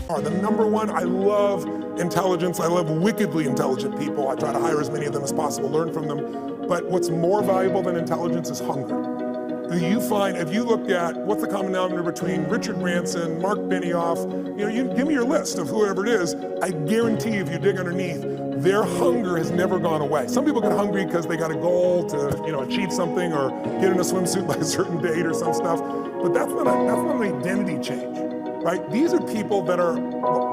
The number one, I love intelligence. I love wickedly intelligent people. I try to hire as many of them as possible, learn from them. But what's more valuable than intelligence is hunger. You find, if you look at what's the common denominator between Richard Branson, Mark Benioff, you give me your list of whoever it is, I guarantee if you dig underneath, their hunger has never gone away. Some people get hungry because they got a goal to achieve something or get in a swimsuit by a certain date or some stuff, but that's not an identity change, right? These are people that are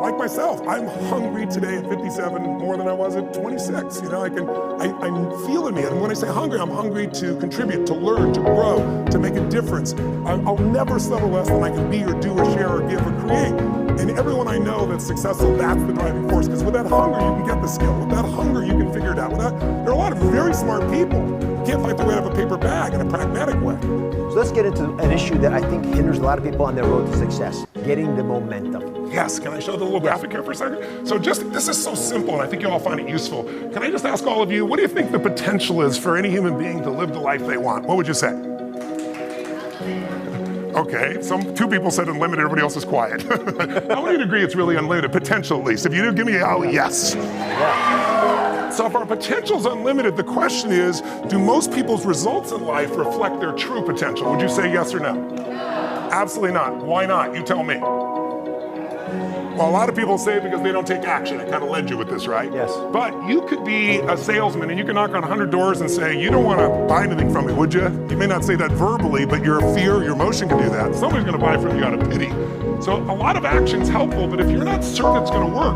like myself. I'm hungry today at 57 more than I was at 26. I feel in me. And when I say hungry, I'm hungry to contribute, to learn, to grow, to make a difference. I'll never settle less than I can be or do or share or give or create. And everyone I know that's successful, that's the driving force. Because with that hunger, you can get the skill. With that hunger, you can figure it out. There are a lot of very smart people who can't fight their way out of a paper bag in a pragmatic way. So let's get into an issue that I think hinders a lot of people on their road to success, getting the momentum. Yes, can I show the little graphic here for a second? So this is so simple, and I think you'll all find it useful. Can I just ask all of you, what do you think the potential is for any human being to live the life they want? What would you say? Okay, two people said unlimited, everybody else is quiet. How many would agree it's really unlimited? Potential, at least. If you do, give me a yes. Yeah. So if our potential is unlimited, the question is, do most people's results in life reflect their true potential? Would you say yes or no? No. Absolutely not. Why not? You tell me. Well, a lot of people say because they don't take action. I kind of led you with this, right? Yes. But you could be a salesman and you can knock on 100 doors and say, you don't want to buy anything from me, would you? You may not say that verbally, but your fear, your emotion can do that. Somebody's going to buy from you out of pity. So a lot of action's helpful, but if you're not certain it's going to work,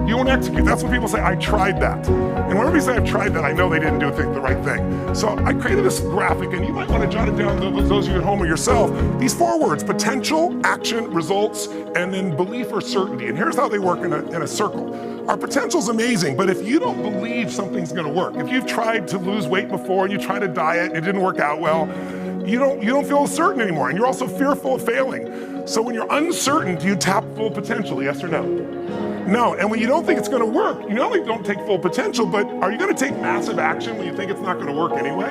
you won't execute. That's when people say, I tried that. And whenever you say I've tried that, I know they didn't do the right thing. So I created this graphic, and you might want to jot it down, those of you at home or yourself. These 4 words: potential, action, results, and then belief or certainty. And here's how they work in a circle. Our potential's amazing, but if you don't believe something's going to work, if you've tried to lose weight before and you tried to diet and it didn't work out well, you don't feel certain anymore, and you're also fearful of failing. So when you're uncertain, do you tap full potential, yes or no? No, and when you don't think it's going to work, you not only don't take full potential, but are you going to take massive action when you think it's not going to work anyway?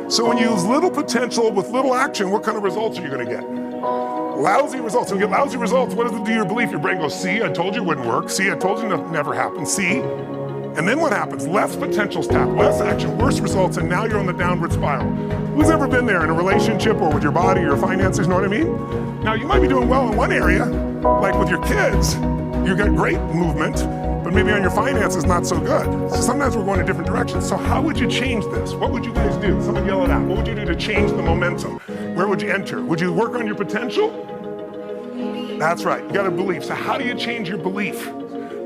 So when you use little potential with little action, what kind of results are you going to get? Lousy results. When you get lousy results, what does it do to your belief? Your brain goes, see, I told you it wouldn't work. See, I told you it never happened. See? And then what happens? Less potential's tapped, less action, worse results, and now you're on the downward spiral. Who's ever been there in a relationship or with your body or your finances, you know what I mean? Now, you might be doing well in one area, like with your kids, you got great movement, but maybe on your finances, not so good. So sometimes we're going in different directions. So how would you change this? What would you guys do? Someone yell it out. What would you do to change the momentum? Where would you enter? Would you work on your potential? That's right, you got a belief. So how do you change your belief?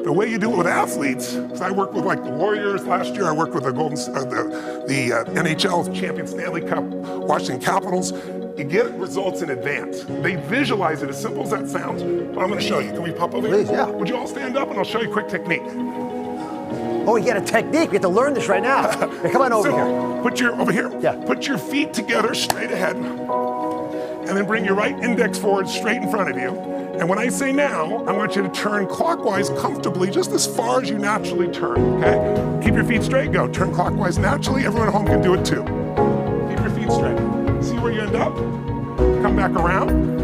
The way you do it with athletes, because I worked with like the Warriors last year, I worked with the NHL champion Stanley Cup, Washington Capitals. You get results in advance. They visualize it, as simple as that sounds. But I'm going to show you. Can we pop over here? Please, yeah. Would you all stand up and I'll show you a quick technique. Oh, you got a technique. We have to learn this right now. Hey, come on over here. Over here. Yeah. Put your feet together straight ahead, and then bring your right index forward straight in front of you. And when I say now, I want you to turn clockwise comfortably, just as far as you naturally turn, okay? Keep your feet straight, go. Turn clockwise naturally. Everyone at home can do it too. Keep your feet straight. See where you end up? Come back around.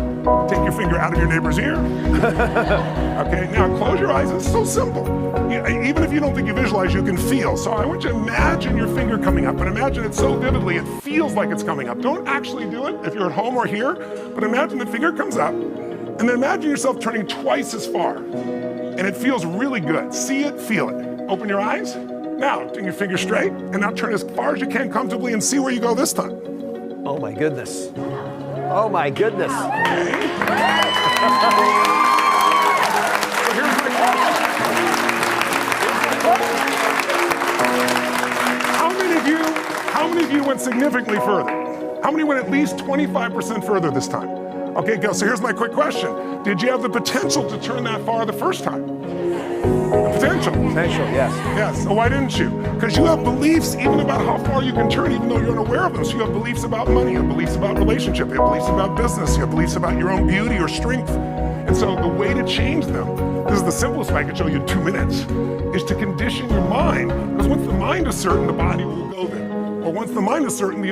Take your finger out of your neighbor's ear. Okay, now close your eyes. It's so simple. Even if you don't think you visualize, you can feel. So I want you to imagine your finger coming up, and imagine it so vividly it feels like it's coming up. Don't actually do it if you're at home or here, but imagine the finger comes up, and then imagine yourself turning twice as far. And it feels really good. See it, feel it. Open your eyes. Now, bring your finger straight, and now turn as far as you can comfortably and see where you go this time. Oh my goodness. Oh my goodness. Okay. So here's my question. How many of you went significantly further? How many went at least 25% further this time? Okay, go. So here's my quick question. Did you have the potential to turn that far the first time? The potential. Potential, yes. Yes. So why didn't you? Because you have beliefs even about how far you can turn, even though you're unaware of them. So you have beliefs about money, you have beliefs about relationship, you have beliefs about business, you have beliefs about your own beauty or strength. And so the way to change them, this is the simplest way I could show you in 2 minutes, is to condition your mind. Because once the mind is certain, the body will go there. Or once the mind is certain, the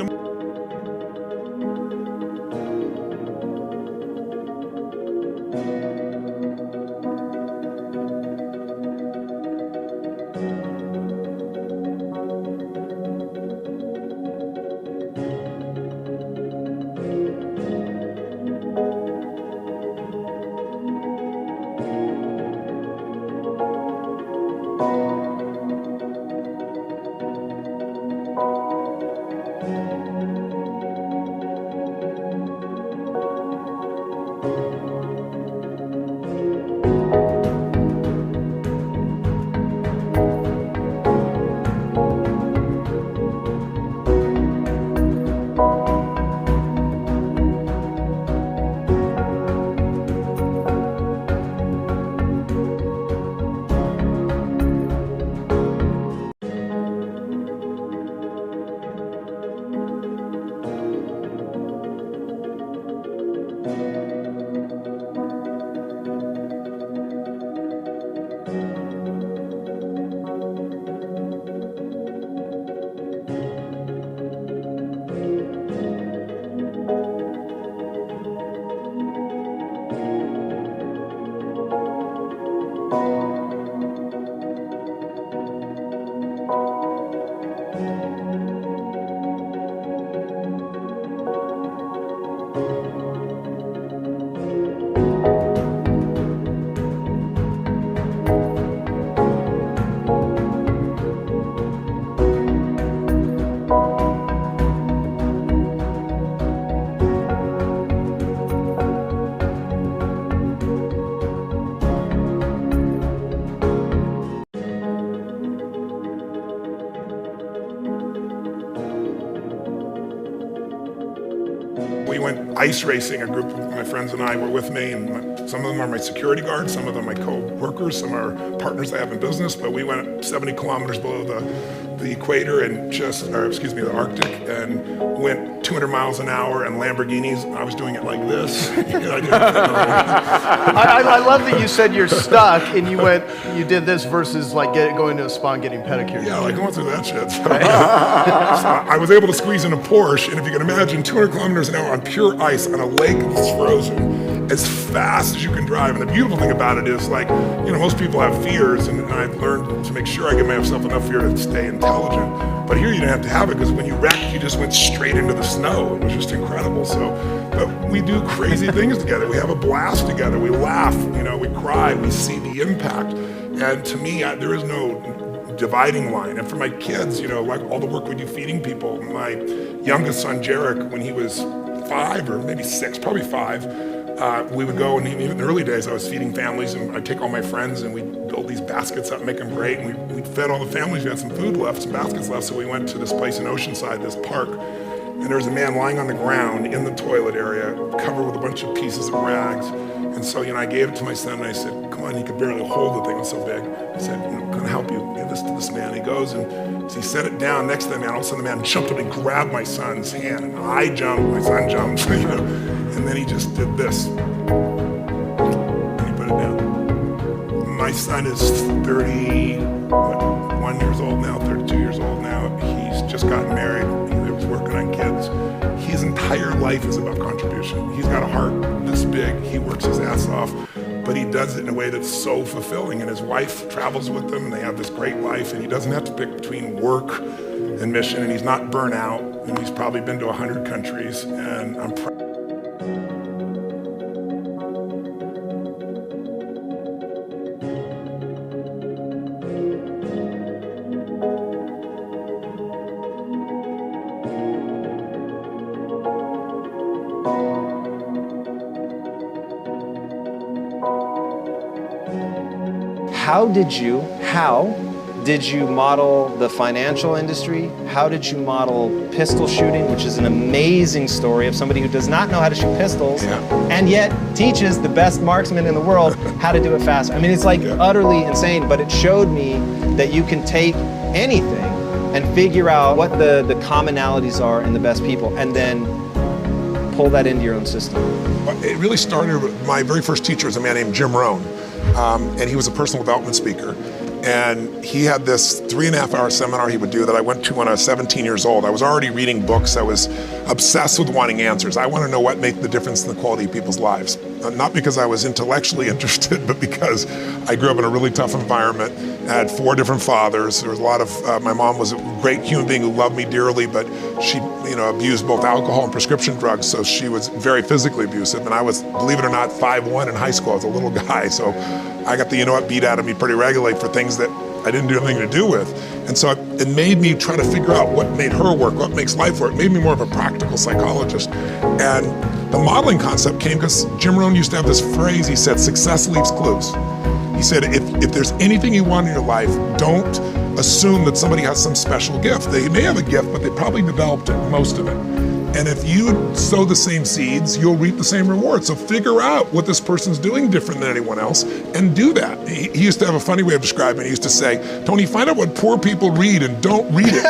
ice racing. A group of my friends and I were with me, and some of them are my security guards, some of them my co-workers, some are partners I have in business, but we went 70 kilometers below the equator and the Arctic, and went 200 miles an hour in Lamborghinis. I was doing it like this. I love that you said you're stuck and you did this versus like going to a spa and getting pedicures. Yeah, like going through that shit. So, so I was able to squeeze in a Porsche, and if you can imagine 200 kilometers an hour on pure ice on a lake that's frozen, as fast as you can drive. And the beautiful thing about it is, like, most people have fears, and I've learned to make sure I give myself enough fear to stay intelligent. But here you didn't have to have it, because when you wrecked, you just went straight into the snow. It was just incredible. So, but we do crazy things together. We have a blast together. We laugh, we cry, we see the impact. And to me, there is no dividing line. And for my kids, like all the work we do feeding people, my youngest son, Jarek, when he was 5 or maybe 6, probably 5, we would go, and even in the early days, I was feeding families, and I'd take all my friends, and we'd build these baskets up, make them great, and we fed all the families. We had some food left, some baskets left, so we went to this place in Oceanside, this park, and there was a man lying on the ground in the toilet area, covered with a bunch of pieces of rags. And so, I gave it to my son, and I said, come on, he could barely hold the thing, it was so big. I said, can I help you? Give this to this man. He goes, and so he set it down next to the man. All of a sudden, the man jumped up and grabbed my son's hand, and I jumped, my son jumped, and then he just did this. And he put it down. My son is 31 years old now, 32 years old now. He's just gotten married. He was working on kids. His entire life is about contribution. He's got a heart this big. He works his ass off, but he does it in a way that's so fulfilling. And his wife travels with him, and they have this great life, and he doesn't have to pick between work and mission, and he's not burnt out, and he's probably been to 100 countries, and I'm proud. How did you model the financial industry? How did you model pistol shooting, which is an amazing story of somebody who does not know how to shoot pistols, and yet teaches the best marksman in the world how to do it fast? I mean, it's like utterly insane, but it showed me that you can take anything and figure out what the commonalities are in the best people, and then pull that into your own system. It really started with my very first teacher was a man named Jim Rohn. And he was a personal development speaker. And he had this 3.5-hour seminar he would do that I went to when I was 17 years old. I was already reading books. I was obsessed with wanting answers. I want to know what made the difference in the quality of people's lives. Not because I was intellectually interested, but because I grew up in a really tough environment. I had 4 different fathers. There was a lot of, my mom was a great human being who loved me dearly, but she, abused both alcohol and prescription drugs, so she was very physically abusive. And I was, believe it or not, 5'1" in high school. I was a little guy, so I got the beat out of me pretty regularly for things that I didn't do anything to do with. And so it made me try to figure out what made her work, what makes life work. It made me more of a practical psychologist. And the modeling concept came because Jim Rohn used to have this phrase. He said, success leaves clues. He said, if there's anything you want in your life, don't assume that somebody has some special gift. They may have a gift, but they probably developed most of it. And if you sow the same seeds, you'll reap the same reward. So figure out what this person's doing different than anyone else and do that. He used to have a funny way of describing it. He used to say, Tony, find out what poor people read and don't read it.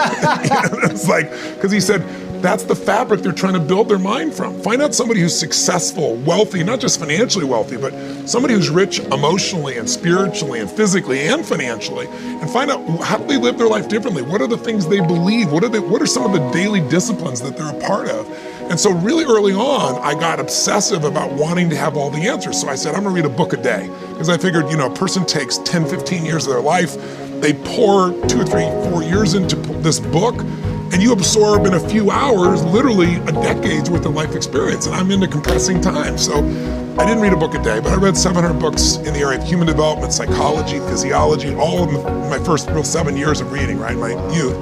It's like, because he said, that's the fabric they're trying to build their mind from. Find out somebody who's successful, wealthy, not just financially wealthy, but somebody who's rich emotionally and spiritually and physically and financially, and find out how do they live their life differently? What are the things they believe? What are some of the daily disciplines that they're a part of? And so really early on, I got obsessive about wanting to have all the answers. So I said, I'm gonna read a book a day. Because I figured, a person takes 10, 15 years of their life, they pour 2 or 3, 4 years into this book, and you absorb in a few hours, literally a decade's worth of life experience. And I'm into compressing time. So I didn't read a book a day, but I read 700 books in the area of human development, psychology, physiology, all of my first real 7 years of reading, right, my youth.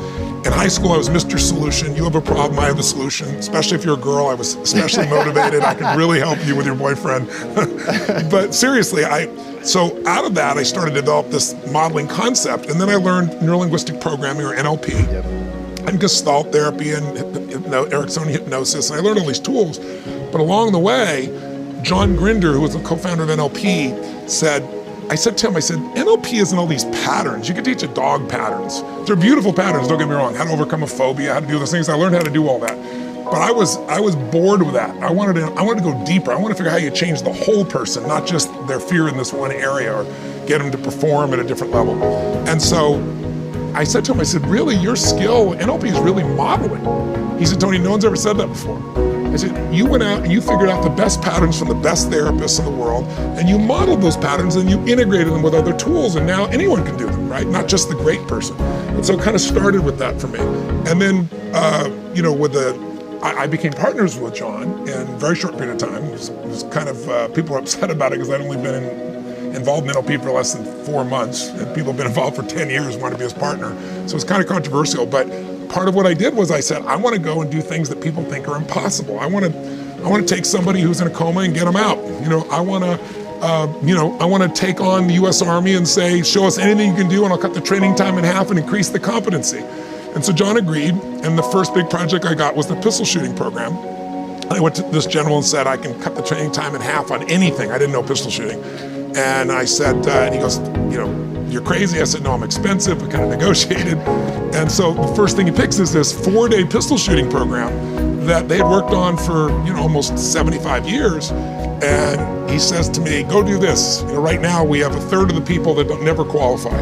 In high school, I was Mr. Solution. You have a problem, I have a solution. Especially if you're a girl, I was especially motivated. I could really help you with your boyfriend. But seriously, so out of that, I started to develop this modeling concept. And then I learned neurolinguistic programming, or NLP. Yep. and Gestalt therapy and Ericksonian hypnosis, and I learned all these tools. But along the way, John Grinder, who was the co-founder of NLP, I said to him, NLP isn't all these patterns. You can teach a dog patterns. They're beautiful patterns, don't get me wrong. How to overcome a phobia, how to do those things. I learned how to do all that. But I was bored with that. I wanted to go deeper. I wanted to figure out how you change the whole person, not just their fear in this one area, or get them to perform at a different level. And so I said to him, really, your skill, NLP is really modeling. He said, Tony, no one's ever said that before. I said, you went out and you figured out the best patterns from the best therapists in the world, and you modeled those patterns and you integrated them with other tools, and now anyone can do them, right? Not just the great person. And so it kind of started with that for me. And then, I became partners with John in a very short period of time. It was kind of, people were upset about it because I'd only been involved in NLP for less than 4 months, and people have been involved for 10 years, wanted to be his partner. So it's kind of controversial, but part of what I did was I said, I want to go and do things that people think are impossible. I want to take somebody who's in a coma and get them out. I want to take on the U.S. Army and say, show us anything you can do and I'll cut the training time in half and increase the competency. And so John agreed, and the first big project I got was the pistol shooting program. I went to this general and said, I can cut the training time in half on anything. I didn't know pistol shooting. And I said, and he goes, you're crazy. I said, no, I'm expensive. We kind of negotiated. And so the first thing he picks is this 4-day pistol shooting program that they had worked on for, almost 75 years. And he says to me, go do this. Right now we have a third of the people that never qualify.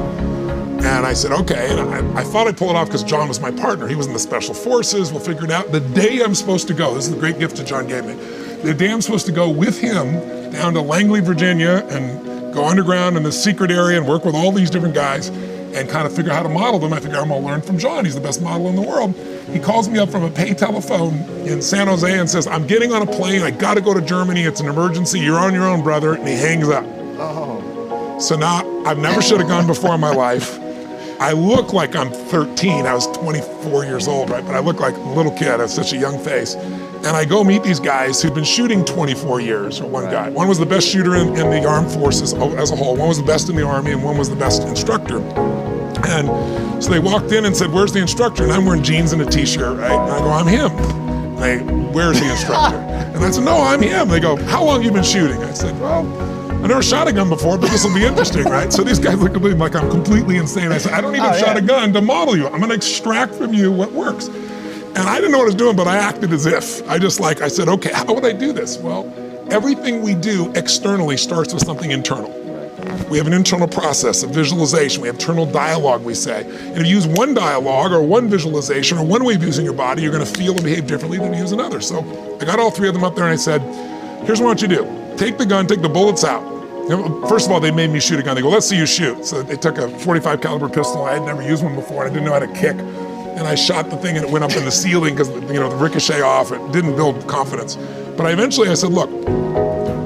And I said, okay. And I thought I'd pull it off because John was my partner. He was in the special forces. We'll figure it out. The day I'm supposed to go, this is the great gift that John gave me. The day I'm supposed to go with him down to Langley, Virginia, and go underground in the secret area and work with all these different guys and kind of figure out how to model them. I figure I'm gonna learn from John. He's the best model in the world. He calls me up from a pay telephone in San Jose and says, I'm getting on a plane. I gotta go to Germany. It's an emergency. You're on your own, brother. And he hangs up. Oh. So now I've never shot a gun before in my life. I look like I'm 13. I was 24 years old, right? But I look like a little kid. I have such a young face. And I go meet these guys who've been shooting 24 years, or one guy. One was the best shooter in the armed forces as a whole. One was the best in the Army, and one was the best instructor. And so they walked in and said, where's the instructor? And I'm wearing jeans and a t-shirt, right? And I go, I'm him. And where's the instructor? And I said, no, I'm him. They go, how long have you been shooting? I said, well, I never shot a gun before, but this will be interesting, right? So these guys look at me like I'm completely insane. I said, I don't even shot a gun to model you. I'm gonna extract from you what works. And I didn't know what I was doing, but I acted as if. I said, okay, how would I do this? Well, everything we do externally starts with something internal. We have an internal process of visualization. We have internal dialogue, we say. And if you use one dialogue or one visualization or one way of using your body, you're gonna feel and behave differently than you use another. So I got all three of them up there and I said, here's what I want you to do. Take the gun, take the bullets out. First of all, they made me shoot a gun. They go, let's see you shoot. So they took a .45 caliber pistol. I had never used one before. I didn't know how to kick. And I shot the thing and it went up in the ceiling because the ricochet off. It didn't build confidence. But I said, look,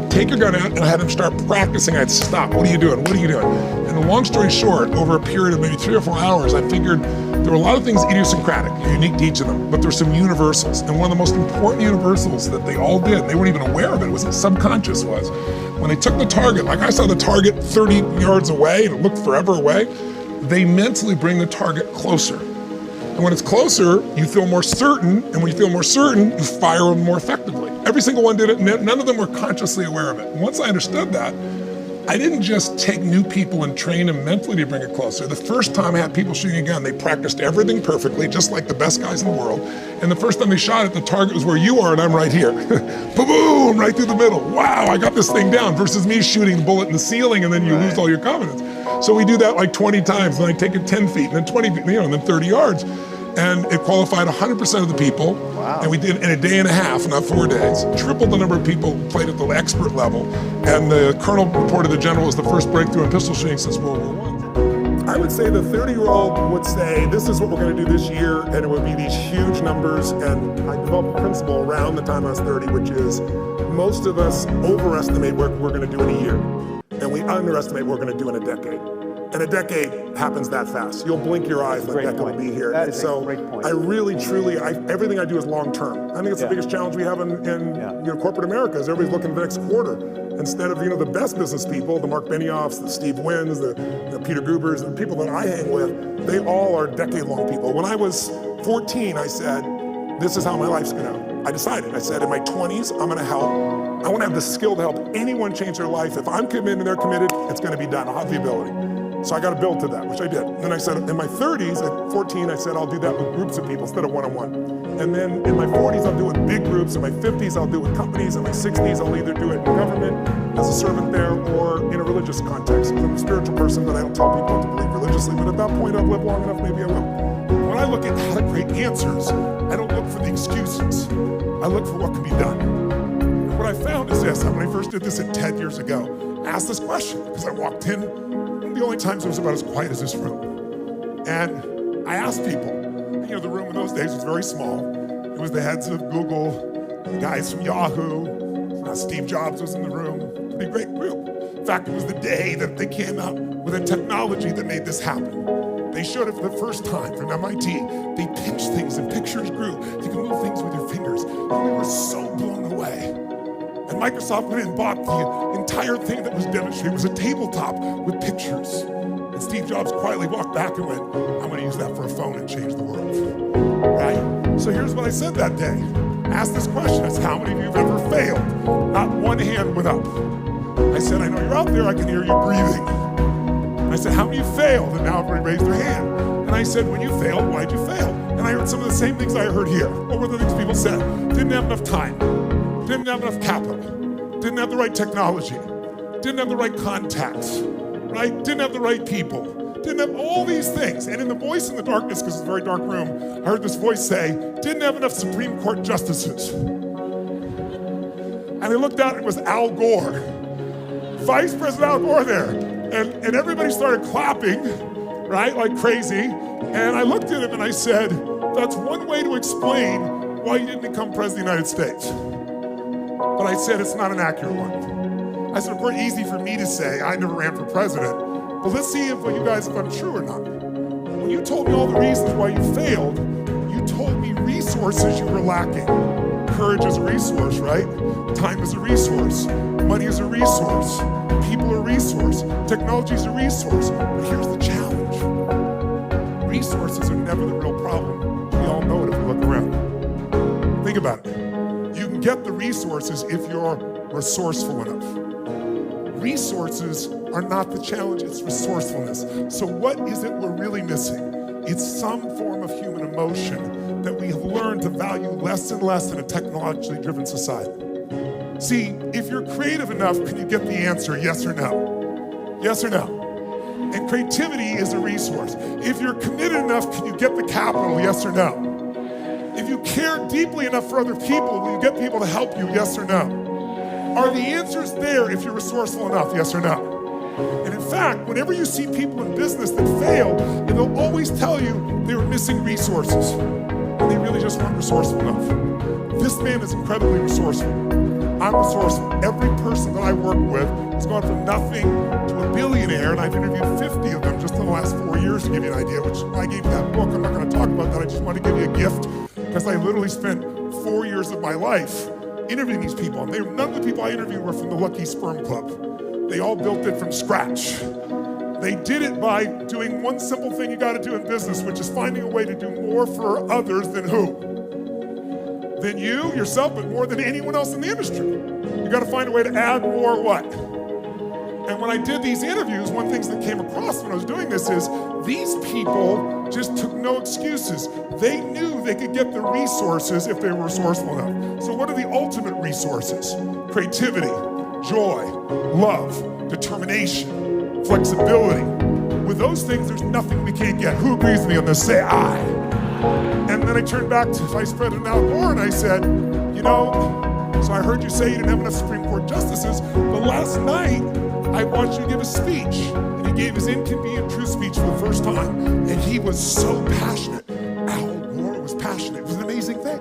take your gun out, and I had him start practicing. I'd stop. What are you doing? What are you doing? And the long story short, over a period of maybe 3 or 4 hours, I figured there were a lot of things idiosyncratic, unique to each of them, but there's some universals. And one of the most important universals that they all did, they weren't even aware of it, was subconscious, was when they took the target, like I saw the target 30 yards away and it looked forever away, they mentally bring the target closer. And when it's closer, you feel more certain, and when you feel more certain, you fire them more effectively. Every single one did it, and none of them were consciously aware of it. And once I understood that, I didn't just take new people and train them mentally to bring it closer. The first time I had people shooting a gun, they practiced everything perfectly, just like the best guys in the world. And the first time they shot it, the target was where you are, and I'm right here. Boom, right through the middle. Wow, I got this thing down, versus me shooting the bullet in the ceiling, and then you lose all your confidence. So we do that like 20 times, and I take it 10 feet, and then 20 feet, and then 30 yards. And it qualified 100% of the people. Wow. And we did it in a day and a half, not 4 days. Tripled the number of people who played at the expert level. And the colonel reported the general was the first breakthrough in pistol shooting since World War I. I would say the 30-year-old would say, this is what we're gonna do this year, and it would be these huge numbers. And I developed a principle around the time I was 30, which is most of us overestimate what we're gonna do in a year, and we underestimate what we're gonna do in a decade. And a decade happens that fast. You'll blink your eyes and that will be here. That is a great point. I really, truly, everything I do is long term. I think it's the biggest challenge we have in corporate America is everybody's looking for the next quarter. Instead of the best business people, the Mark Benioffs, the Steve Wynn's, the Peter Grubers, the people that I hang with, they all are decade-long people. When I was 14, I said, this is how my life's I decided, I said, in my 20s, I'm gonna help. I wanna have the skill to help anyone change their life. If I'm committed and they're committed, it's gonna be done. I'll have the ability. So I got to build to that, which I did. And then I said, in my 30s, at 14, I said, I'll do that with groups of people instead of one-on-one. And then in my 40s, I'll do it with big groups. In my 50s, I'll do it with companies. In my 60s, I'll either do it in government, as a servant there, or in a religious context. I'm a spiritual person, but I don't tell people to believe religiously. But at that point, I've lived long enough, maybe I will. When I look at how to create answers, I don't look for the excuses. I look for what can be done. And what I found is this. When I first did this at TED years ago, I asked this question, because I walked in, the only times it was about as quiet as this room. And I asked people, the room in those days was very small. It was the heads of Google, the guys from Yahoo, Steve Jobs was in the room. Pretty great group. In fact, it was the day that they came out with a technology that made this happen. They showed it for the first time from MIT. They pinched things and pictures grew. You can move things with your fingers. And we were so blown away. And Microsoft went in and bought the entire thing that was demonstrated. It was a tabletop with pictures. And Steve Jobs quietly walked back and went, I'm gonna use that for a phone and change the world, right? So here's what I said that day. I asked this question, I said, how many of you have ever failed? Not one hand went up. I said, I know you're out there, I can hear you breathing. And I said, how many of you failed? And now everybody raised their hand. And I said, when you failed, why'd you fail? And I heard some of the same things I heard here. What were the things people said? Didn't have enough time. Didn't have enough capital, didn't have the right technology, didn't have the right contacts, right? Didn't have the right people, didn't have all these things. And in the voice in the darkness, because it's a very dark room, I heard this voice say, didn't have enough Supreme Court justices. And I looked out, it was Al Gore, Vice President Al Gore there. And everybody started clapping, right, like crazy. And I looked at him and I said, that's one way to explain why you didn't become President of the United States. But I said it's not an accurate one. I said, of course, easy for me to say, I never ran for president, but let's see if you guys, if I'm true or not. When you told me all the reasons why you failed, you told me resources you were lacking. Courage is a resource, right? Time is a resource. Money is a resource. People are a resource. Technology is a resource. But here's the challenge. Resources are never the real problem. We all know it if we look around. Think about it. You can get the resources if you're resourceful enough. Resources are not the challenge, it's resourcefulness. So what is it we're really missing? It's some form of human emotion that we have learned to value less and less in a technologically driven society. See, if you're creative enough, can you get the answer, yes or no? Yes or no? And creativity is a resource. If you're committed enough, can you get the capital, yes or no? If you care deeply enough for other people, will you get people to help you, yes or no? Are the answers there if you're resourceful enough, yes or no? And in fact, whenever you see people in business that fail, they'll always tell you they were missing resources, and they really just weren't resourceful enough. This man is incredibly resourceful. I'm resourceful. Every person that I work with has gone from nothing to a billionaire, and I've interviewed 50 of them just in the last 4 years to give you an idea, which I gave you that book. I'm not going to talk about that. I just want to give you a gift, because I literally spent 4 years of my life interviewing these people. And none of the people I interviewed were from the Lucky Sperm Club. They all built it from scratch. They did it by doing one simple thing you got to do in business, which is finding a way to do more for others than who? Than you, yourself, but more than anyone else in the industry. You got to find a way to add more what? And when I did these interviews, one thing that came across when I was doing this is these people just took no excuses. They knew they could get the resources if they were resourceful enough. So what are the ultimate resources? Creativity, joy, love, determination, flexibility. With those things, there's nothing we can't get. Who agrees with me on this? Say aye. And then I turned back to Vice President Al Gore and I said, so I heard you say you didn't have enough Supreme Court justices, but last night I watched you give a speech, and he gave his inconvenient truth speech for the first time, and he was so passionate. Al Gore was passionate. It was an amazing thing.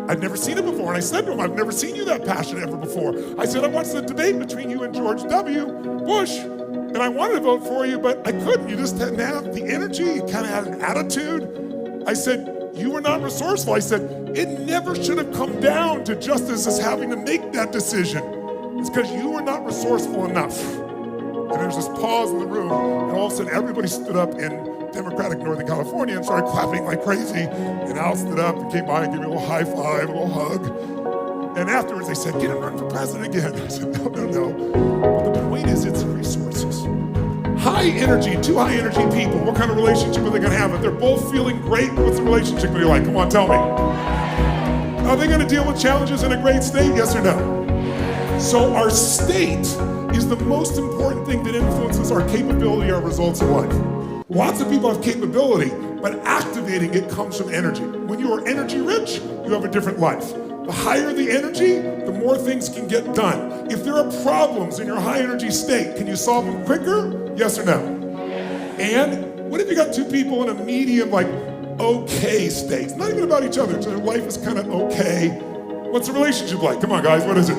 I'd never seen it before, and I said to him, I've never seen you that passionate ever before. I said, I watched the debate between you and George W. Bush, and I wanted to vote for you, but I couldn't. You just didn't have the energy. You kind of had an attitude. I said, you were not resourceful. I said, it never should have come down to justices having to make that decision. It's because you were not resourceful enough. And there was this pause in the room, and all of a sudden everybody stood up in Democratic Northern California and started clapping like crazy. And Al stood up and came by and gave me a little high five, a little hug. And afterwards they said, get him run for president again. I said, no. But the point is, it's resources. High energy, two high energy people, what kind of relationship are they gonna have? If they're both feeling great, what's the relationship gonna be like? Come on, tell me. Are they gonna deal with challenges in a great state, yes or no? So our state is the most important thing that influences our capability, our results in life. Lots of people have capability, but activating it comes from energy. When you are energy rich, you have a different life. The higher the energy, the more things can get done. If there are problems in your high energy state, can you solve them quicker? Yes or no? And what if you got two people in a medium, like okay state? It's not even about each other, so their life is kind of okay. What's the relationship like? Come on guys, what is it?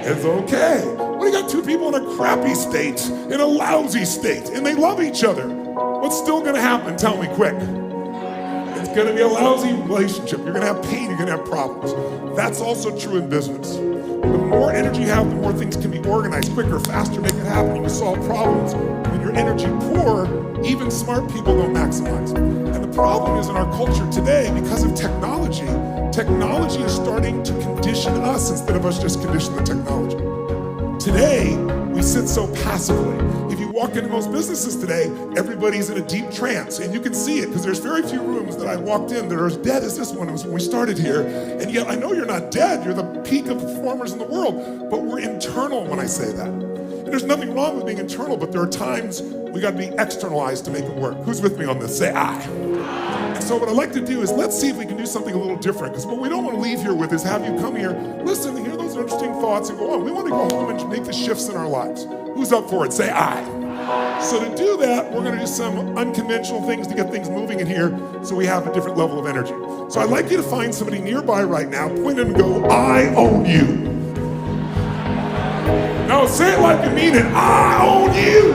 It's okay. What if you got two people in a crappy state, in a lousy state, and they love each other? What's still gonna happen? Tell me quick. It's gonna be a lousy relationship. You're gonna have pain, you're gonna have problems. That's also true in business. The more energy you have, the more things can be organized quicker, faster, make it happen. You can solve problems. When you're energy poor, even smart people don't maximize. And the problem is in our culture today, because of technology is starting to condition us instead of us just condition the technology. Today, we sit so passively. If you walk into most businesses today, everybody's in a deep trance, and you can see it because there's very few rooms that I walked in that are as dead as this one was when we started here. And yet I know you're not dead, you're the peak of performers in the world, but we're internal when I say that. And there's nothing wrong with being internal, but there are times we gotta be externalized to make it work. Who's with me on this? Say I. And so what I'd like to do is let's see if we can do something a little different, because what we don't want to leave here with is have you come here, listen, hear those interesting thoughts and go on. We want to go home and make the shifts in our lives. Who's up for it? Say I. So to do that, we're going to do some unconventional things to get things moving in here so we have a different level of energy. So I'd like you to find somebody nearby right now, point at them and go, I own you. No, say it like you mean it. I own you.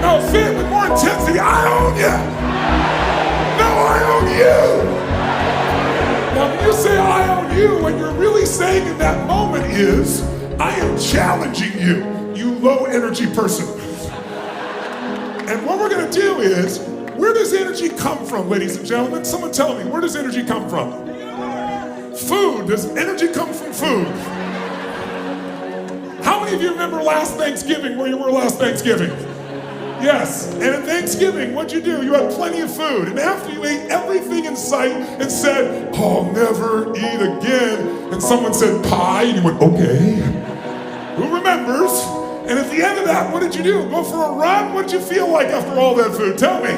No, say it with more intensity. I own you. No, I own you. Now, when you say I own you, what you're really saying in that moment is, I am challenging you, you low energy person. And what we're gonna do is, where does energy come from, ladies and gentlemen? Someone tell me, where does energy come from? Food. Does energy come from food? How many of you remember last Thanksgiving, where you were last Thanksgiving? Yes, and at Thanksgiving, what'd you do? You had plenty of food, and after you ate everything in sight and said, I'll never eat again, and someone said pie, and you went, okay. Who remembers? And at the end of that, what did you do? Go for a run? What did you feel like after all that food? Tell me.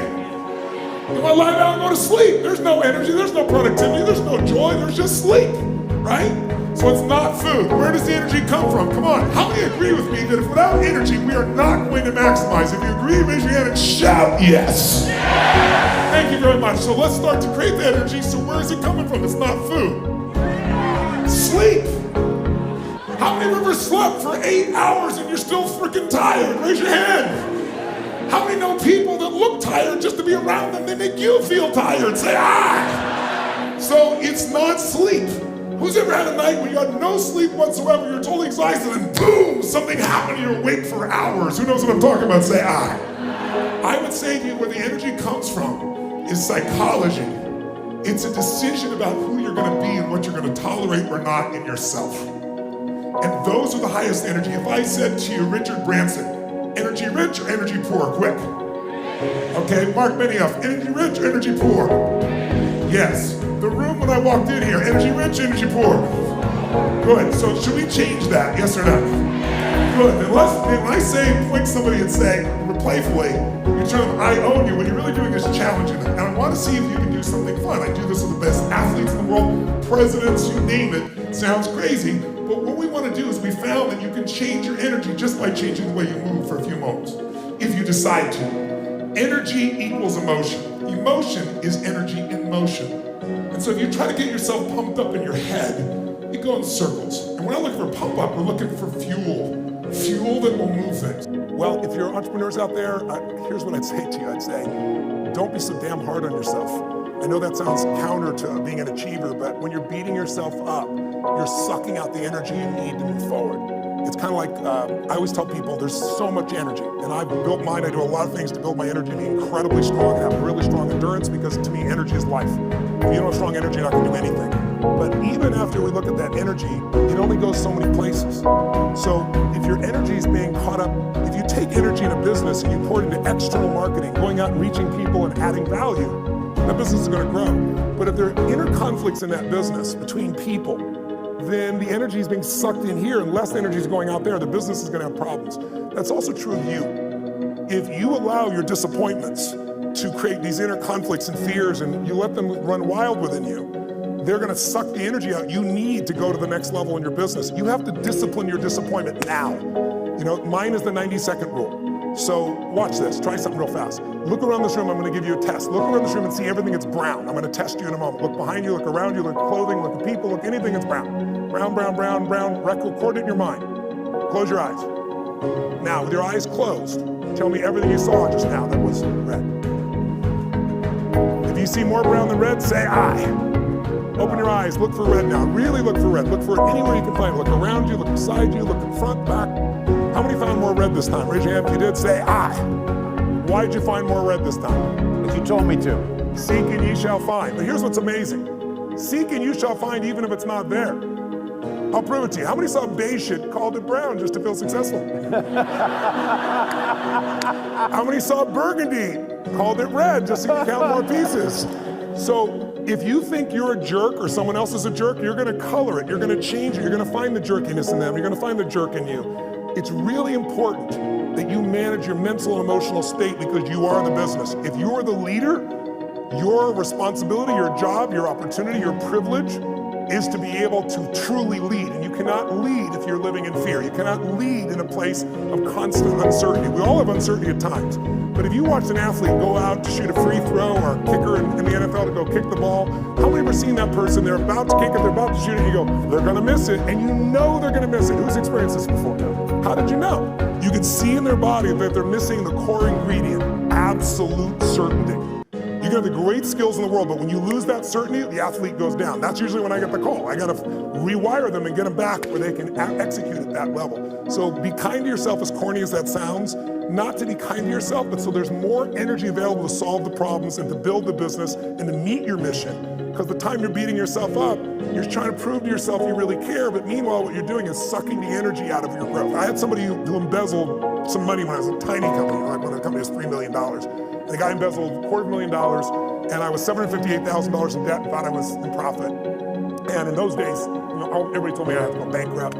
You want to lie down and go to sleep. There's no energy, there's no productivity, there's no joy, there's just sleep, right? So it's not food. Where does the energy come from? Come on, how many agree with me that if without energy, we are not going to maximize? If you agree, raise your hand and shout yes. Thank you very much. So let's start to create that energy. So where is it coming from? It's not food. Sleep. How many of you ever slept for 8 hours and you're still freaking tired? Raise your hand. How many know people that look tired just to be around them? They make you feel tired. Say ah. So it's not sleep. Who's ever had a night when you had no sleep whatsoever, you're totally exhausted, and boom, something happened and you're awake for hours? Who knows what I'm talking about? Say I would say to you where the energy comes from is psychology. It's a decision about who you're gonna be and what you're gonna tolerate or not in yourself. And those are the highest energy. If I said to you, Richard Branson, energy rich or energy poor? Quick. Okay, Mark Benioff, energy rich or energy poor? Yes. The room when I walked in here, energy rich, energy poor? Good. So should we change that? Yes or no? Good. Then when I say point somebody and say, playfully, you tell them I own you, what you're really doing is challenging them. And I want to see if you can do something fun. I do this with the best athletes in the world, presidents, you name it. Sounds crazy, but what we want to do is we found that you can change your energy just by changing the way you move for a few moments, if you decide to. Energy equals emotion. Emotion is energy in motion. And so if you try to get yourself pumped up in your head, you go in circles. And we're not looking for pump up, we're looking for fuel. Fuel that will move things. Well, if you're entrepreneurs out there, here's what I'd say to you. I'd say, don't be so damn hard on yourself. I know that sounds counter to being an achiever, but when you're beating yourself up, you're sucking out the energy you need to move forward. It's kind of like, I always tell people there's so much energy, and I've built mine. I do a lot of things to build my energy to be incredibly strong and have really strong endurance, because to me, energy is life. If you don't have strong energy, you're not going to do anything. But even after we look at that energy, it only goes so many places. So if your energy is being caught up, if you take energy in a business and you pour it into external marketing, going out and reaching people and adding value, that business is going to grow. But if there are inner conflicts in that business between people, then the energy is being sucked in here and less energy is going out there, the business is going to have problems. That's also true of you. If you allow your disappointments to create these inner conflicts and fears and you let them run wild within you, they're going to suck the energy out. You need to go to the next level in your business. You have to discipline your disappointment now. You know, mine is the 90-second rule. So watch this, try something real fast. Look around this room, I'm going to give you a test. Look around this room and see everything that's brown. I'm going to test you in a moment. Look behind you, look around you, look at clothing, look at people, look at anything that's brown. Brown, brown, brown, brown, record it in your mind. Close your eyes. Now, with your eyes closed, tell me everything you saw just now that was red. If you see more brown than red, say I. Open your eyes, look for red now. Really look for red. Look for it anywhere you can find it. Look around you, look beside you, look in front, back. How many found more red this time? Raise your hand if you did, say I. Why did you find more red this time? Because you told me to. Seek and ye shall find. But here's what's amazing. Seek and you shall find even if it's not there. I'll prove it to you. How many saw beige shit, called it brown just to feel successful? How many saw burgundy, called it red just so you can count more pieces? So if you think you're a jerk or someone else is a jerk, you're going to color it, you're going to change it, you're going to find the jerkiness in them, you're going to find the jerk in you. It's really important that you manage your mental and emotional state, because you are the business. If you are the leader, your responsibility, your job, your opportunity, your privilege is to be able to truly lead. And you cannot lead if you're living in fear. You cannot lead in a place of constant uncertainty. We all have uncertainty at times. But if you watch an athlete go out to shoot a free throw, or a kicker in the NFL to go kick the ball, how many have seen that person? They're about to kick it, they're about to shoot it, and you go, they're gonna miss it, and you know they're gonna miss it. Who's experienced this before? How did you know? You can see in their body that they're missing the core ingredient, absolute certainty. You can have the great skills in the world, but when you lose that certainty, the athlete goes down. That's usually when I get the call. I gotta rewire them and get them back where they can execute at that level. So be kind to yourself, as corny as that sounds. Not to be kind to yourself, but so there's more energy available to solve the problems and to build the business and to meet your mission. Because the time you're beating yourself up, you're trying to prove to yourself you really care, but meanwhile what you're doing is sucking the energy out of your growth. I had somebody who embezzled some money when I was a tiny company, like when the company was $3 million. And the guy embezzled $250,000, and I was $758,000 in debt and thought I was in profit. And in those days, everybody told me I had to go bankrupt.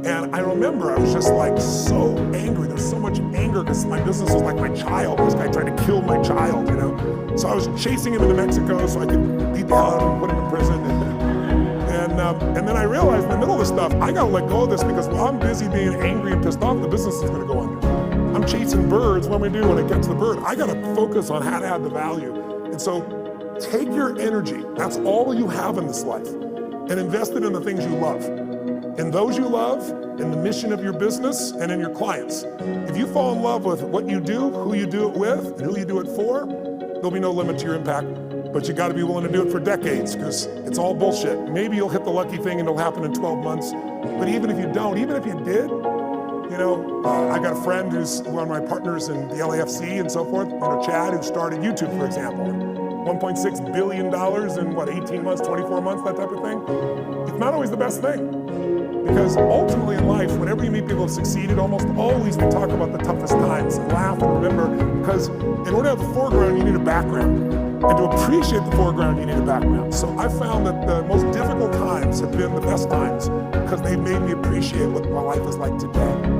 And I remember I was just like so angry. There's so much anger because my business was like my child. This guy tried to kill my child, you know? So I was chasing him into Mexico so I could beat the hell out of him and put him in prison. And then I realized in the middle of this stuff, I gotta let go of this, because while I'm busy being angry and pissed off, the business is gonna go under. I'm chasing birds. What am I doing when I catch the bird? I gotta focus on how to add the value. And so take your energy, that's all you have in this life, and invest it in the things you love. In those you love, in the mission of your business, and in your clients. If you fall in love with what you do, who you do it with, and who you do it for, there'll be no limit to your impact. But you gotta be willing to do it for decades, because it's all bullshit. Maybe you'll hit the lucky thing and it'll happen in 12 months. But even if you don't, even if you did, you know, I got a friend who's one of my partners in the LAFC and so forth, you know, Chad, who started YouTube, for example. $1.6 billion in what, 18 months, 24 months, that type of thing. It's not always the best thing. Because ultimately in life, whenever you meet people who have succeeded, almost always we talk about the toughest times and laugh and remember, because in order to have the foreground, you need a background. And to appreciate the foreground, you need a background. So I found that the most difficult times have been the best times, because they've made me appreciate what my life is like today.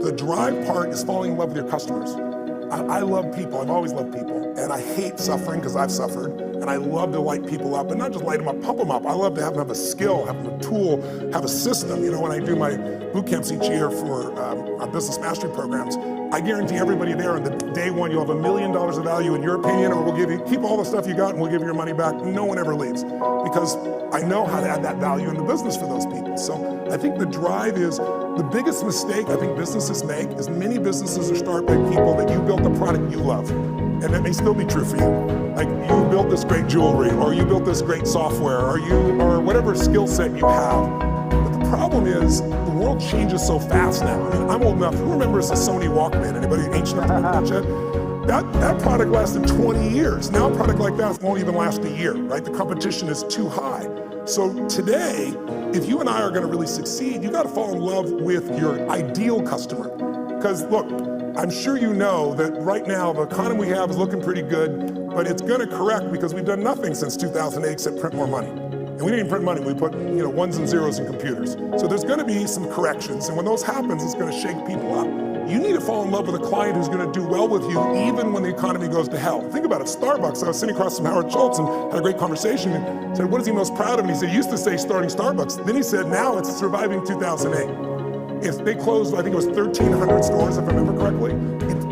The drive part is falling in love with your customers. I love people. I've always loved people. And I hate suffering because I've suffered. And I love to light people up, and not just light them up, pump them up. I love to have them have a skill, have them a tool, have a system. You know, when I do my boot camps each year for our business mastery programs, I guarantee everybody there on the day one, you'll have $1 million of value in your opinion, or we'll give you, keep all the stuff you got and we'll give you your money back. No one ever leaves, because I know how to add that value in the business for those people. So I think the drive is the biggest mistake I think businesses make is many businesses are started by people that you built the product you love. And that may still be true for you. Like, you built this great jewelry, or you built this great software, or whatever skill set you have. But the problem is, the world changes so fast now. I mean, I'm old enough. Who remembers the Sony Walkman? Anybody ancient enough to remember that? That product lasted 20 years. Now a product like that won't even last a year, right? The competition is too high. So today, if you and I are going to really succeed, you got to fall in love with your ideal customer. Because look, I'm sure you know that right now the economy we have is looking pretty good, but it's going to correct because we've done nothing since 2008 except print more money. And we didn't even print money, we put ones and zeros in computers. So there's going to be some corrections, and when those happens, it's going to shake people up. You need to fall in love with a client who's going to do well with you even when the economy goes to hell. Think about it, Starbucks. I was sitting across from Howard Schultz and had a great conversation and said, what is he most proud of? And he said, he used to say starting Starbucks. Then he said, now it's surviving 2008. If they closed, I think it was 1,300 stores, if I remember correctly,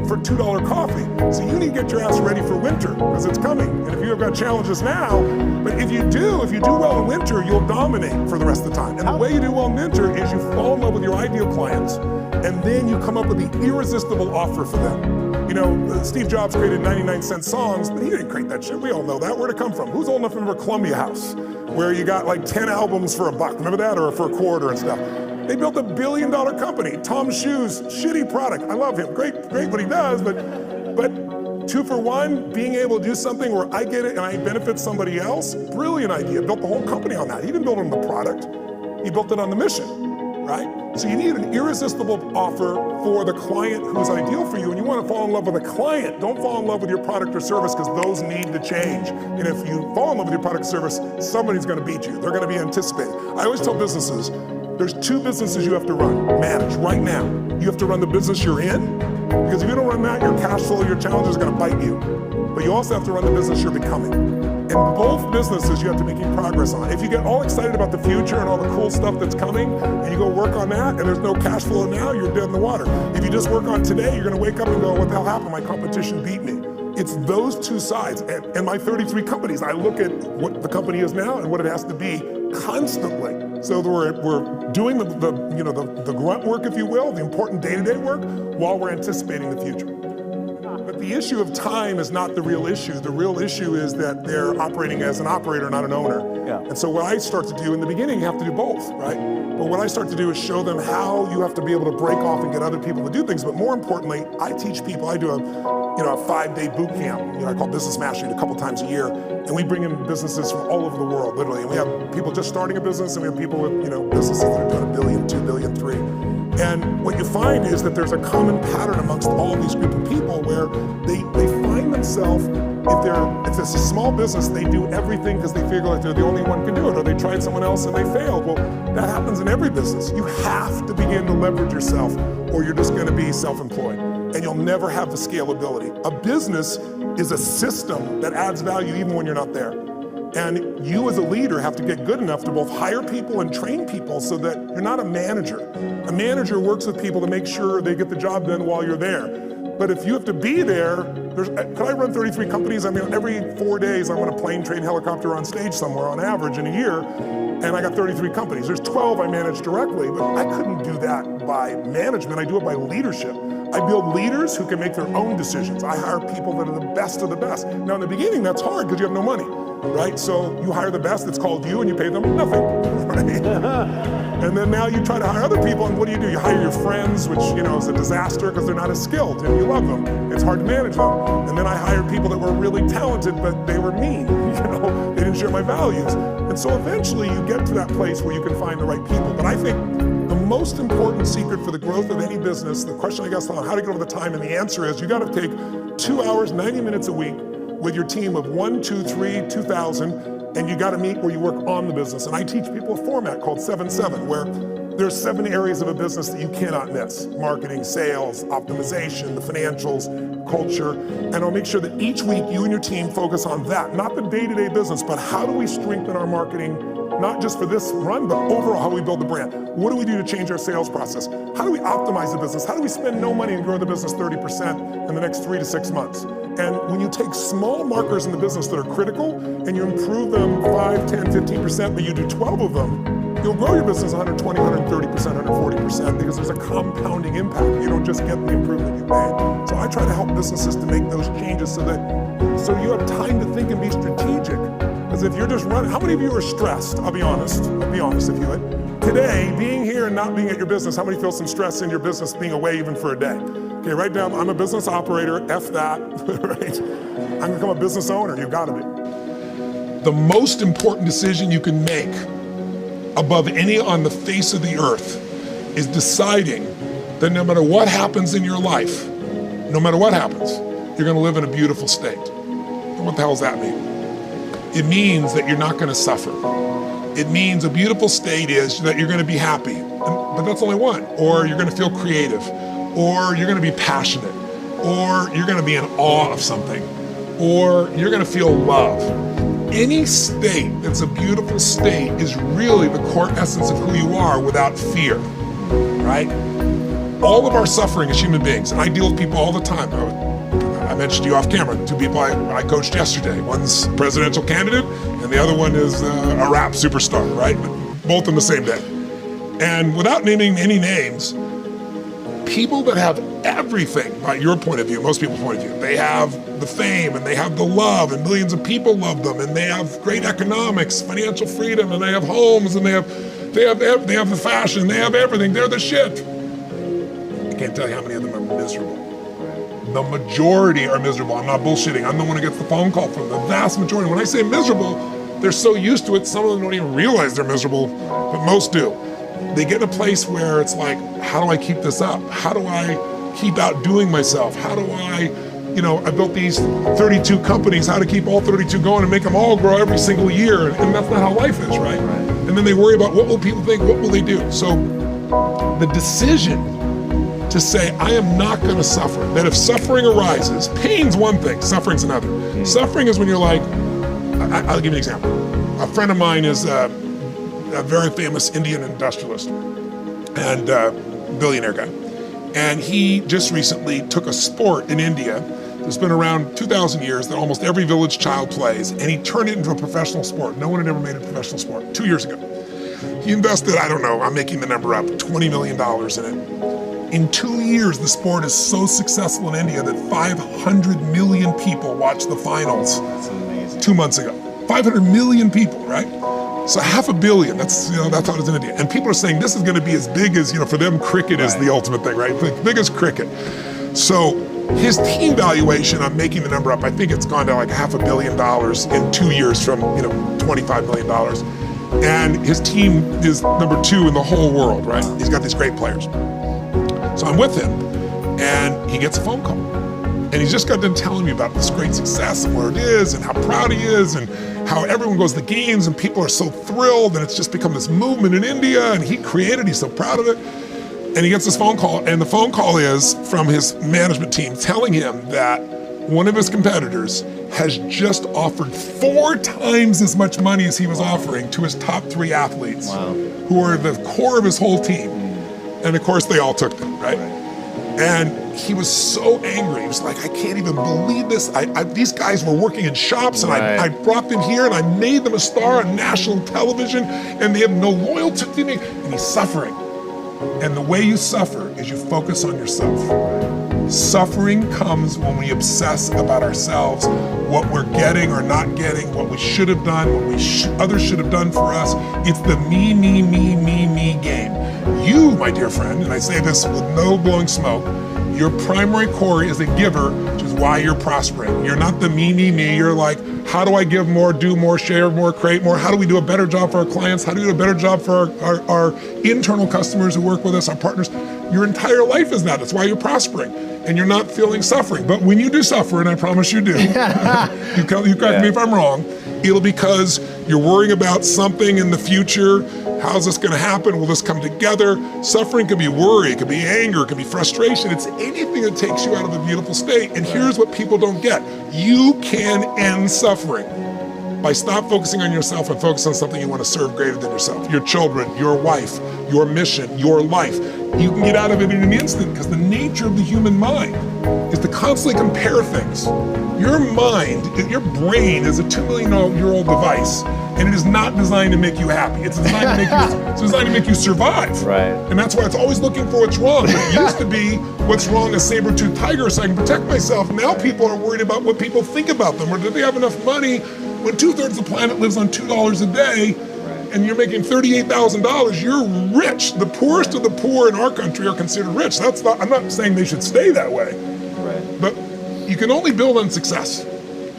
for $2 coffee. So you need to get your ass ready for winter, because it's coming. And if you have got challenges now, but if you do well in winter, you'll dominate for the rest of the time. And the way you do well in winter is you fall in love with your ideal clients, and then you come up with the irresistible offer for them. You know, Steve Jobs created 99-cent songs, but he didn't create that shit. We all know that. Where'd it come from? Who's old enough to remember Columbia House, where you got like 10 albums for $1? Remember that? Or for a quarter and stuff. They built $1 billion company. Tom's Shoes, shitty product. I love him. Great what he does, but 2 for 1, being able to do something where I get it and I benefit somebody else, brilliant idea. Built the whole company on that. He didn't build it on the product. He built it on the mission, right? So you need an irresistible offer for the client who's ideal for you, and you want to fall in love with a client. Don't fall in love with your product or service, because those need to change. And if you fall in love with your product or service, somebody's going to beat you. They're going to be anticipating. I always tell businesses, there's 2 businesses you have to manage right now. You have to run the business you're in, because if you don't run that, your cash flow, your challenges are going to bite you. But you also have to run the business you're becoming. In both businesses, you have to be making progress on. If you get all excited about the future and all the cool stuff that's coming, and you go work on that, and there's no cash flow now, you're dead in the water. If you just work on today, you're going to wake up and go, what the hell happened? My competition beat me. It's those 2 sides. And my 33 companies, I look at what the company is now and what it has to be constantly. So we're doing the grunt work, if you will, the important day-to-day work, while we're anticipating the future. But the issue of time is not the real issue. The real issue is that they're operating as an operator, not an owner. Yeah. And so what I start to do in the beginning, you have to do both, right? But what I start to do is show them how you have to be able to break off and get other people to do things. But more importantly, I teach people. I do a 5-day boot camp. I call Business Mastery a couple times a year, and we bring in businesses from all over the world, literally. And we have people just starting a business, and we have people with businesses that are doing $1 billion, $2 billion, $3 billion. And what you find is that there's a common pattern amongst all these group of people where they find themselves, if it's a small business, they do everything because they feel like they're the only one who can do it, or they tried someone else and they failed. Well, that happens in every business. You have to begin to leverage yourself, or you're just going to be self-employed, and you'll never have the scalability. A business is a system that adds value even when you're not there. And you as a leader have to get good enough to both hire people and train people so that you're not a manager. A manager works with people to make sure they get the job done while you're there. But if you have to be there, could I run 33 companies? I mean, every 4 days I'm on a plane, train, helicopter on stage somewhere on average in a year, and I got 33 companies. There's 12 I manage directly, but I couldn't do that by management. I do it by leadership. I build leaders who can make their own decisions. I hire people that are the best of the best. Now in the beginning, that's hard because you have no money, right? So you hire the best that's called you and you pay them nothing, right? And then now you try to hire other people, and what do? You hire your friends, which is a disaster because they're not as skilled and you love them. It's hard to manage them. And then I hired people that were really talented, but they were mean, they didn't share my values. And so eventually you get to that place where you can find the right people. But I think the most important secret for the growth of any business, the question I guess on how to get over the time, and the answer is you got to take 2 hours, 90 minutes a week with your team of 1, 2, 3, 2,000, and you got to meet where you work on the business. And I teach people a format called 7-7, where there's 7 areas of a business that you cannot miss: marketing, sales, optimization, the financials, culture. And I'll make sure that each week you and your team focus on that, not the day-to-day business, but how do we strengthen our marketing, not just for this run, but overall how we build the brand. What do we do to change our sales process? How do we optimize the business? How do we spend no money and grow the business 30% in the next 3 to 6 months? And when you take small markers in the business that are critical and you improve them 5, 10, 15%, but you do 12 of them, you'll grow your business 120, 130%, 140% because there's a compounding impact. You don't just get the improvement you made. So I try to help businesses to make those changes so you have time to think and be strategic. Because if you're just running, how many of you are stressed? I'll be honest if you would. Today, being here and not being at your business, how many feel some stress in your business being away even for a day? Okay, write down, I'm a business operator, F that, right? I'm gonna become a business owner, you've gotta be. The most important decision you can make above any on the face of the earth is deciding that no matter what happens in your life, no matter what happens, you're gonna live in a beautiful state. And what the hell does that mean? It means that you're not gonna suffer. It means a beautiful state is that you're gonna be happy, but that's only one. Or you're gonna feel creative, or you're gonna be passionate, or you're gonna be in awe of something, or you're gonna feel love. Any state that's a beautiful state is really the core essence of who you are without fear, right? All of our suffering as human beings, and I deal with people all the time. I mentioned to you off camera, 2 people I coached yesterday. One's a presidential candidate, and the other one is a rap superstar, right? Both on the same day. And without naming any names, people that have everything by your point of view, most people's point of view, they have the fame and they have the love and millions of people love them and they have great economics, financial freedom, and they have homes and they have the fashion, they have everything, they're the shit. I can't tell you how many of them are miserable. The majority are miserable. I'm not bullshitting. I'm the one who gets the phone call from them. The vast majority. When I say miserable, they're so used to it, some of them don't even realize they're miserable, but most do. They get in a place where it's like, how do I keep this up? How do I keep outdoing myself? How do I built these 32 companies, how to keep all 32 going and make them all grow every single year. And that's not how life is, right? And then they worry about what will people think, what will they do? So the decision to say, I am not gonna suffer, that if suffering arises, pain's one thing, suffering's another. Suffering is when you're like, I'll give you an example. A friend of mine is a very famous Indian industrialist and billionaire guy. And he just recently took a sport in India that's been around 2,000 years that almost every village child plays, and he turned it into a professional sport. No one had ever made a professional sport 2 years ago. He invested, I don't know, I'm making the number up, $20 million in it. In 2 years, the sport is so successful in India that 500 million people watched the finals 2 months ago. 500 million people, right? So 500 million, that's how it is in India. And people are saying this is gonna be as big as, for them, cricket is the ultimate thing, right? The biggest cricket. So his team valuation, I'm making the number up, I think it's gone to like $500 million in 2 years from, $25 million. And his team is number 2 in the whole world, right? He's got these great players. So I'm with him, and he gets a phone call. And he's just got done telling me about this great success and where it is and how proud he is and how everyone goes to the games and people are so thrilled and it's just become this movement in India and he created, he's so proud of it. And he gets this phone call, and the phone call is from his management team telling him that one of his competitors has just offered 4 times as much money as he was offering to his top 3 athletes, who are the core of his whole team. And of course they all took them, right? And he was so angry. He was like, I can't even believe this. These guys were working in shops and I brought them here and I made them a star on national television and they have no loyalty to me. And he's suffering. And the way you suffer is you focus on yourself. Suffering comes when we obsess about ourselves, what we're getting or not getting, what we should have done, what others should have done for us. It's the me, me, me, me, me game. You, my dear friend, and I say this with no blowing smoke, your primary core is a giver, which is why you're prospering. You're not the me, me, me. You're like, how do I give more, do more, share more, create more? How do we do a better job for our clients? How do we do a better job for our internal customers who work with us, our partners? Your entire life is that. That's why you're prospering. And you're not feeling suffering. But when you do suffer, and I promise you do, you correct me if I'm wrong, it'll because you're worrying about something in the future. How's this gonna happen? Will this come together? Suffering can be worry, it can be anger, it can be frustration. It's anything that takes you out of a beautiful state. And here's what people don't get. You can end suffering by stop focusing on yourself and focus on something you want to serve greater than yourself. Your children, your wife, your mission, your life. You can get out of it in an instant because the nature of the human mind is to constantly compare things. Your mind, your brain is a 2 million year old device and it is not designed to make you happy. It's designed to make you survive. Right. And that's why it's always looking for what's wrong. But it used to be what's wrong, a saber-toothed tiger so I can protect myself. Now people are worried about what people think about them or do they have enough money when 2/3 of the planet lives on $2 a day and you're making $38,000, you're rich. The poorest of the poor in our country are considered rich. I'm not saying they should stay that way, but you can only build on success.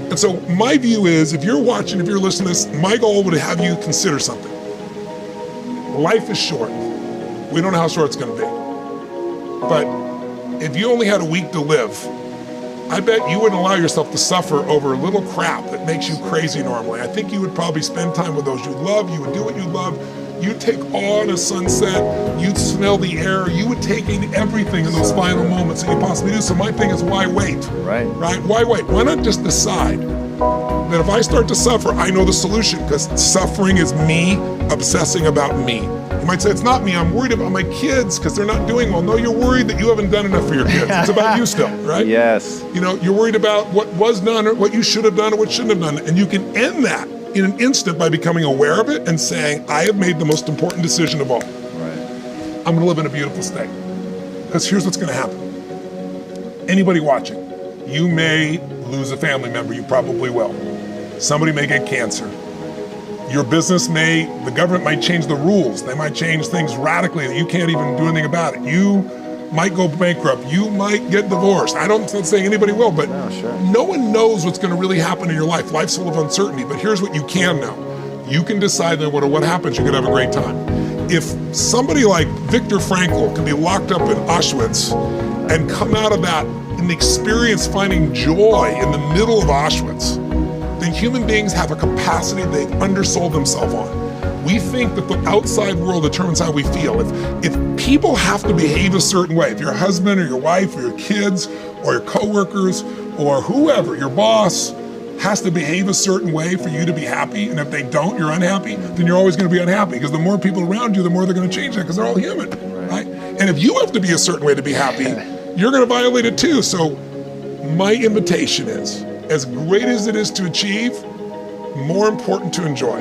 And so my view is, if you're watching, if you're listening to this, my goal would have you consider something. Life is short. We don't know how short it's gonna be. But if you only had a week to live, I bet you wouldn't allow yourself to suffer over little crap that makes you crazy normally. I think you would probably spend time with those you love, you would do what you love, you'd take awe in a sunset, you'd smell the air, you would take in everything in those final moments that you possibly do. So my thing is, why wait? Right? Why wait? Why not just decide that if I start to suffer, I know the solution, because suffering is me obsessing about me. You might say, it's not me, I'm worried about my kids because they're not doing well. No, you're worried that you haven't done enough for your kids. It's about you still, right? Yes. You know, you're worried about what was done or what you should have done or what shouldn't have done. And you can end that in an instant by becoming aware of it and saying, I have made the most important decision of all. Right. I'm gonna live in a beautiful state. Because here's what's gonna happen. Anybody watching, you may lose a family member, you probably will. Somebody may get cancer. Your business the government might change the rules. They might change things radically that you can't even do anything about it. You might go bankrupt. You might get divorced. I'm not saying anybody will, but no one knows what's gonna really happen in your life. Life's full of uncertainty, but here's what you can know. You can decide that no matter what happens, you can have a great time. If somebody like Viktor Frankl can be locked up in Auschwitz and come out of that and experience finding joy in the middle of Auschwitz, then human beings have a capacity they've undersold themselves on. We think that the outside world determines how we feel. If people have to behave a certain way, if your husband or your wife or your kids or your coworkers or whoever, your boss, has to behave a certain way for you to be happy, and if they don't, you're unhappy, then you're always gonna be unhappy, because the more people around you, the more they're gonna change that, because they're all human, right? And if you have to be a certain way to be happy, you're gonna violate it too. So my invitation is, as great as it is to achieve, more important to enjoy.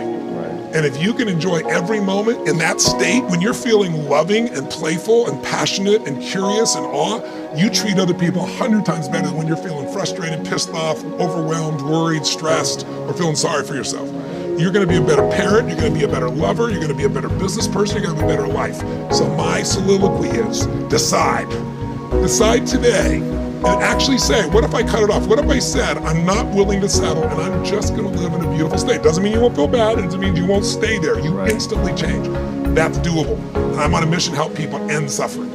And if you can enjoy every moment in that state, when you're feeling loving and playful and passionate and curious and awe, you treat other people 100 times better than when you're feeling frustrated, pissed off, overwhelmed, worried, stressed, or feeling sorry for yourself. You're gonna be a better parent, you're gonna be a better lover, you're gonna be a better business person, you're gonna have a better life. So my soliloquy is, decide. Decide today. And actually say, what if I cut it off? What if I said, I'm not willing to settle and I'm just gonna live in a beautiful state? Doesn't mean you won't feel bad, it doesn't mean you won't stay there. You instantly change. That's doable. And I'm on a mission to help people end suffering.